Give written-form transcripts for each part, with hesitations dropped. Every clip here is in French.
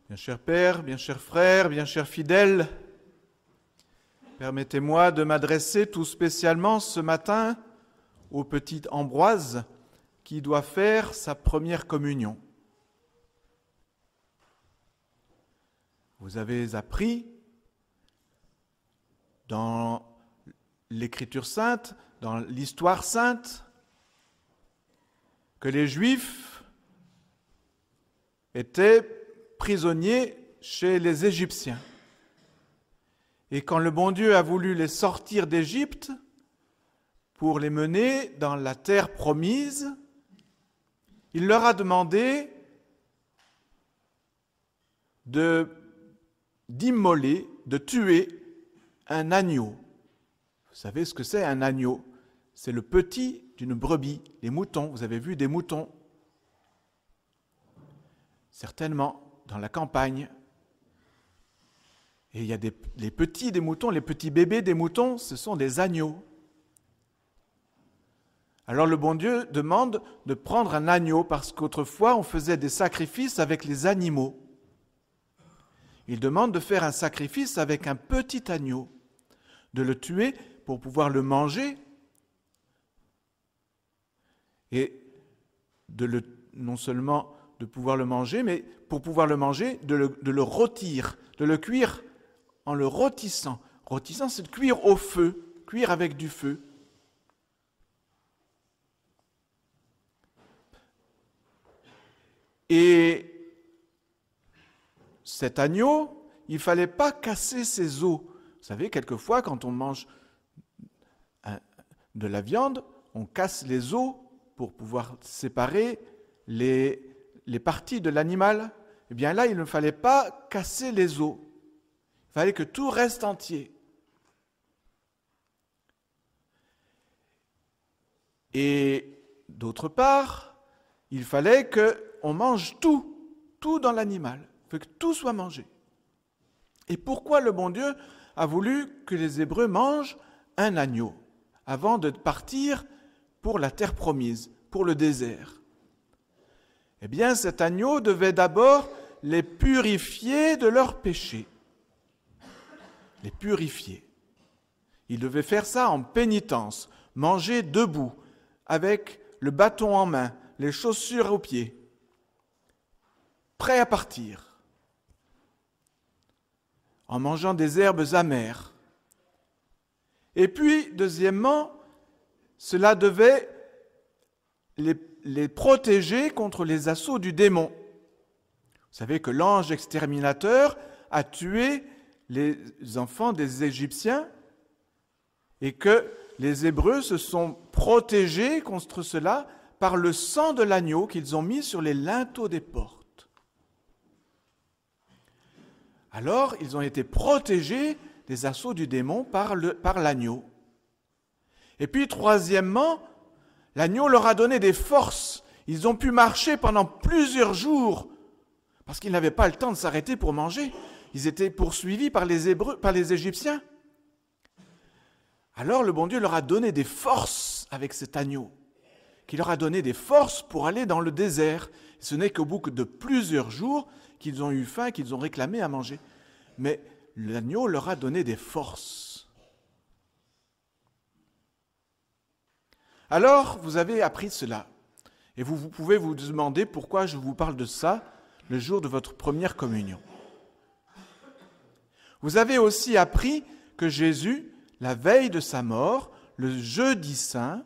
Bien cher Père, bien chers frères, bien chers fidèles, permettez-moi de m'adresser tout spécialement ce matin au petit Ambroise qui doit faire sa première communion. Vous avez appris dans l'Écriture sainte, dans l'histoire sainte, que les Juifs étaient prisonniers chez les Égyptiens. Et quand le bon Dieu a voulu les sortir d'Égypte pour les mener dans la terre promise, il leur a demandé d'immoler, de tuer un agneau. Vous savez ce que c'est un agneau? C'est le petit d'une brebis, les moutons. Vous avez vu des moutons? Certainement, dans la campagne. Et il y a les petits des moutons, les petits bébés des moutons, ce sont des agneaux. Alors le bon Dieu demande de prendre un agneau parce qu'autrefois on faisait des sacrifices avec les animaux. Il demande de faire un sacrifice avec un petit agneau, de le tuer pour pouvoir le manger et non seulement de pouvoir le manger, mais pour pouvoir le manger, de le rôtir, de le cuire en le rôtissant. Rôtissant, c'est de cuire au feu, cuire avec du feu. Et cet agneau, il ne fallait pas casser ses os. Vous savez, quelquefois, quand on mange de la viande, on casse les os pour pouvoir séparer les parties de l'animal. Eh bien là, il ne fallait pas casser les os. Il fallait que tout reste entier. Et d'autre part, il fallait qu'on mange tout dans l'animal. Il faut que tout soit mangé. Et pourquoi le bon Dieu a voulu que les Hébreux mangent un agneau avant de partir pour la terre promise, pour le désert? Eh bien, cet agneau devait d'abord les purifier de leurs péchés. Les purifier. Il devait faire ça en pénitence, manger debout, avec le bâton en main, les chaussures aux pieds, prêt à partir, en mangeant des herbes amères. Et puis, deuxièmement, cela devait les protéger contre les assauts du démon. Vous savez que l'ange exterminateur a tué les enfants des Égyptiens et que les Hébreux se sont protégés contre cela par le sang de l'agneau qu'ils ont mis sur les linteaux des portes. Alors, ils ont été protégés des assauts du démon par l'agneau. Et puis, troisièmement, l'agneau leur a donné des forces. Ils ont pu marcher pendant plusieurs jours parce qu'ils n'avaient pas le temps de s'arrêter pour manger. Ils étaient poursuivis par les Hébreux, par les Égyptiens. Alors le bon Dieu leur a donné des forces avec cet agneau, qui leur a donné des forces pour aller dans le désert. Ce n'est qu'au bout de plusieurs jours qu'ils ont eu faim, qu'ils ont réclamé à manger. Mais l'agneau leur a donné des forces. Alors, vous avez appris cela. Et vous pouvez vous demander pourquoi je vous parle de ça le jour de votre première communion. Vous avez aussi appris que Jésus, la veille de sa mort, le jeudi saint,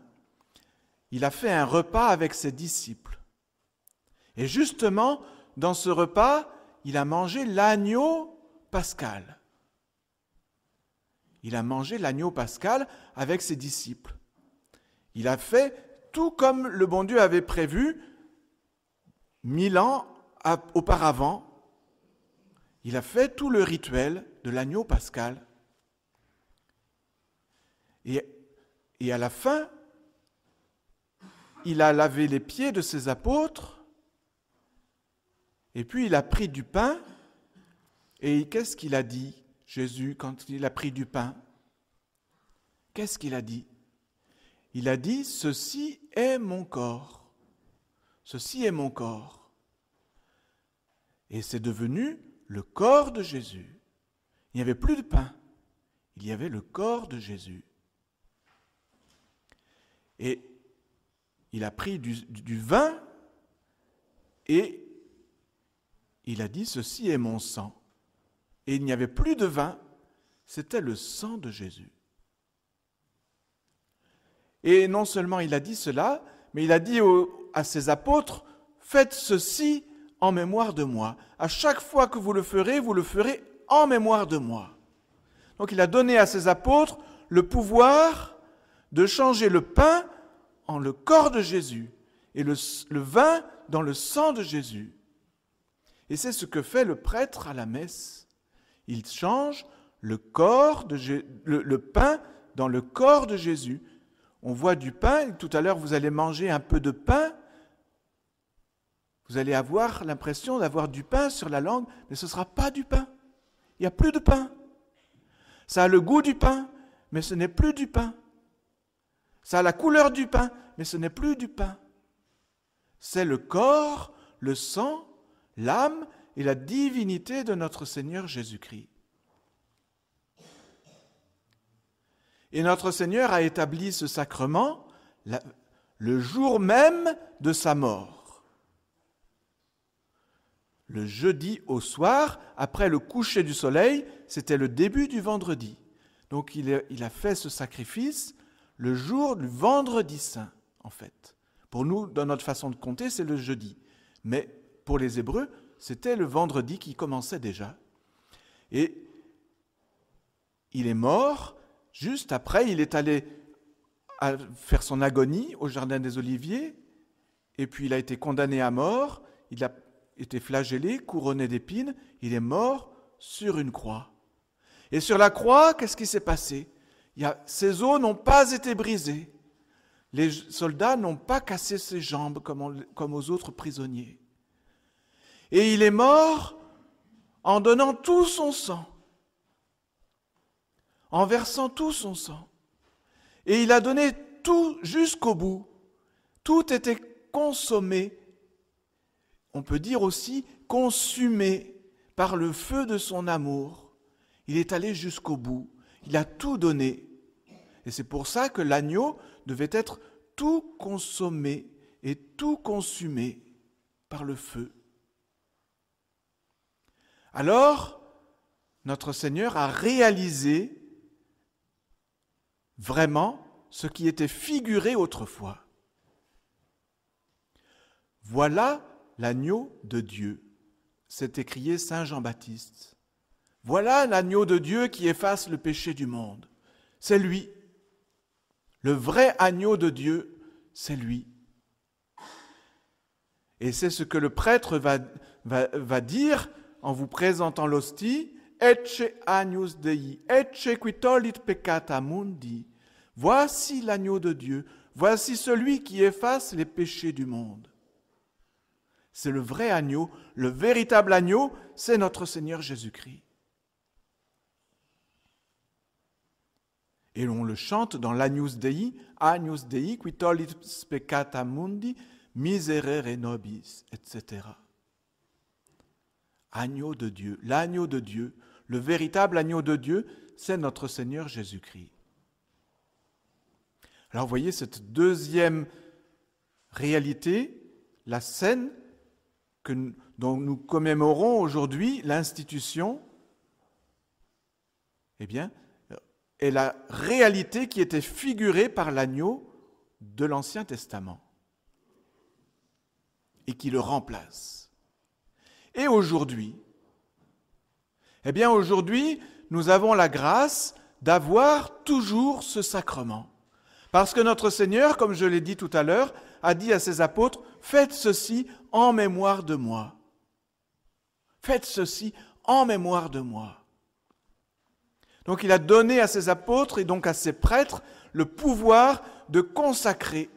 il a fait un repas avec ses disciples. Et justement, dans ce repas, il a mangé l'agneau pascal. Il a mangé l'agneau pascal avec ses disciples. Il a fait tout comme le bon Dieu avait prévu 1000 ans auparavant. Il a fait tout le rituel de l'agneau pascal. Et à la fin, il a lavé les pieds de ses apôtres, et puis il a pris du pain, et qu'est-ce qu'il a dit, Jésus, quand il a pris du pain? Qu'est-ce qu'il a dit? Il a dit, ceci est mon corps. Ceci est mon corps. Et c'est devenu le corps de Jésus. Il n'y avait plus de pain, il y avait le corps de Jésus. Et il a pris du vin et il a dit, ceci est mon sang. Et il n'y avait plus de vin, c'était le sang de Jésus. Et non seulement il a dit cela, mais il a dit à ses apôtres, faites ceci en mémoire de moi. À chaque fois que vous le ferez en mémoire de moi. Donc il a donné à ses apôtres le pouvoir de changer le pain en le corps de Jésus et le vin dans le sang de Jésus. Et c'est ce que fait le prêtre à la messe. Il change le pain dans le corps de Jésus. On voit du pain, tout à l'heure vous allez manger un peu de pain, vous allez avoir l'impression d'avoir du pain sur la langue, mais ce ne sera pas du pain. Il n'y a plus de pain. Ça a le goût du pain, mais ce n'est plus du pain. Ça a la couleur du pain, mais ce n'est plus du pain. C'est le corps, le sang, l'âme et la divinité de notre Seigneur Jésus-Christ. Et notre Seigneur a établi ce sacrement le jour même de sa mort. Le jeudi au soir, après le coucher du soleil, c'était le début du vendredi. Donc il a fait ce sacrifice le jour du vendredi saint, en fait. Pour nous, dans notre façon de compter, c'est le jeudi. Mais pour les Hébreux, c'était le vendredi qui commençait déjà. Et il est mort. Juste après, il est allé faire son agonie au Jardin des Oliviers, et puis il a été condamné à mort, il a été flagellé, couronné d'épines, il est mort sur une croix. Et sur la croix, qu'est-ce qui s'est passé ? Ses os n'ont pas été brisés. Les soldats n'ont pas cassé ses jambes comme aux autres prisonniers. Et il est mort en donnant tout son sang, en versant tout son sang. Et il a donné tout jusqu'au bout. Tout était consommé. On peut dire aussi consumé par le feu de son amour. Il est allé jusqu'au bout. Il a tout donné. Et c'est pour ça que l'agneau devait être tout consommé et tout consumé par le feu. Alors, notre Seigneur a réalisé vraiment ce qui était figuré autrefois. Voilà l'agneau de Dieu, s'est écrié Saint Jean-Baptiste. Voilà l'agneau de Dieu qui efface le péché du monde. C'est lui. Le vrai agneau de Dieu, c'est lui. Et c'est ce que le prêtre va dire en vous présentant l'hostie. Ecce agnus Dei, ecce qui tollit peccata mundi. Voici l'agneau de Dieu, voici celui qui efface les péchés du monde. C'est le vrai agneau, le véritable agneau, c'est notre Seigneur Jésus-Christ. Et on le chante dans l'Agnus Dei qui tollit peccata mundi, miserere nobis, etc. Agneau de Dieu, l'agneau de Dieu, le véritable agneau de Dieu, c'est notre Seigneur Jésus-Christ. Alors vous voyez cette deuxième réalité, la scène dont nous commémorons aujourd'hui l'institution, eh bien, est la réalité qui était figurée par l'agneau de l'Ancien Testament et qui le remplace. Et aujourd'hui, eh bien aujourd'hui, nous avons la grâce d'avoir toujours ce sacrement. Parce que notre Seigneur, comme je l'ai dit tout à l'heure, a dit à ses apôtres, faites ceci en mémoire de moi. Faites ceci en mémoire de moi. Donc il a donné à ses apôtres et donc à ses prêtres le pouvoir de consacrer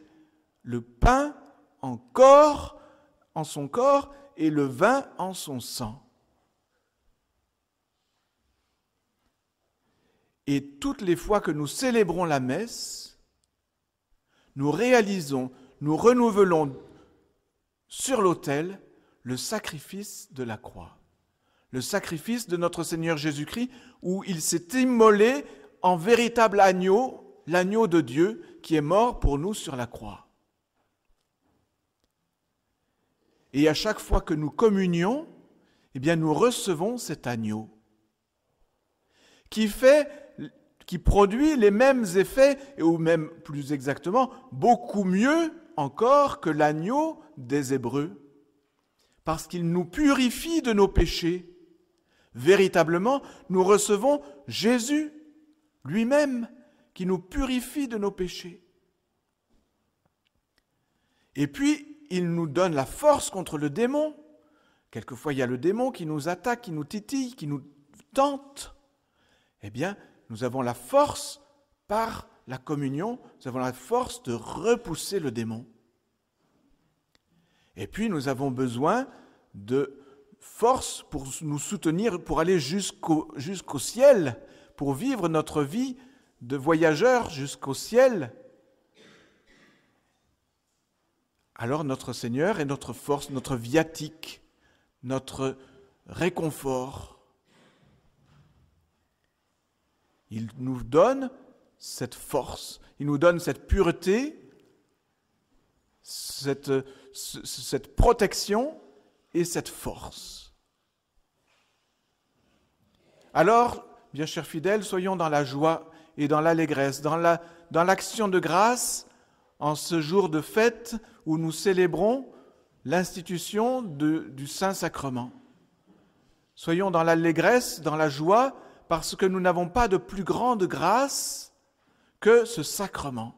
le pain en son corps et le vin en son sang. Et toutes les fois que nous célébrons la messe, nous réalisons, nous renouvelons sur l'autel le sacrifice de la croix. le sacrifice de notre Seigneur Jésus-Christ, où il s'est immolé en véritable agneau, l'agneau de Dieu qui est mort pour nous sur la croix. Et à chaque fois que nous communions, eh bien nous recevons cet agneau qui produit les mêmes effets, ou même plus exactement, beaucoup mieux encore que l'agneau des Hébreux, parce qu'il nous purifie de nos péchés. Véritablement, nous recevons Jésus lui-même qui nous purifie de nos péchés. Et puis, il nous donne la force contre le démon. Quelquefois, il y a le démon qui nous attaque, qui nous titille, qui nous tente. Eh bien, nous avons la force, par la communion, nous avons la force de repousser le démon. Et puis, nous avons besoin de force pour nous soutenir, pour aller jusqu'au ciel, pour vivre notre vie de voyageurs jusqu'au ciel. Alors notre Seigneur est notre force, notre viatique, notre réconfort. Il nous donne cette force, il nous donne cette pureté, cette protection et cette force. Alors, bien chers fidèles, soyons dans la joie et dans l'allégresse, dans l'action de grâce, en ce jour de fête où nous célébrons l'institution du Saint-Sacrement. Soyons dans l'allégresse, dans la joie, parce que nous n'avons pas de plus grande grâce que ce sacrement,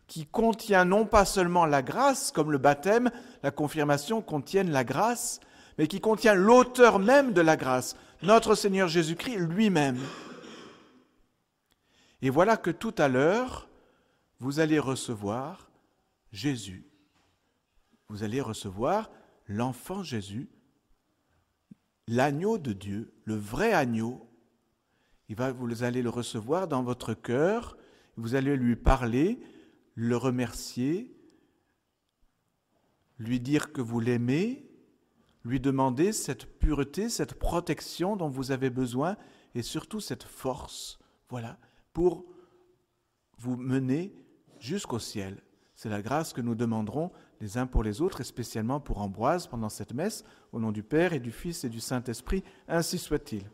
qui contient non pas seulement la grâce, comme le baptême, la confirmation contiennent la grâce, mais qui contient l'auteur même de la grâce, notre Seigneur Jésus-Christ lui-même. Et voilà que tout à l'heure, vous allez recevoir Jésus. Vous allez recevoir l'enfant Jésus, l'agneau de Dieu, le vrai agneau. Vous allez le recevoir dans votre cœur, vous allez lui parler, le remercier, lui dire que vous l'aimez, lui demander cette pureté, cette protection dont vous avez besoin et surtout cette force, voilà, pour vous mener jusqu'au ciel. C'est la grâce que nous demanderons les uns pour les autres et spécialement pour Ambroise pendant cette messe, au nom du Père et du Fils et du Saint-Esprit, ainsi soit-il.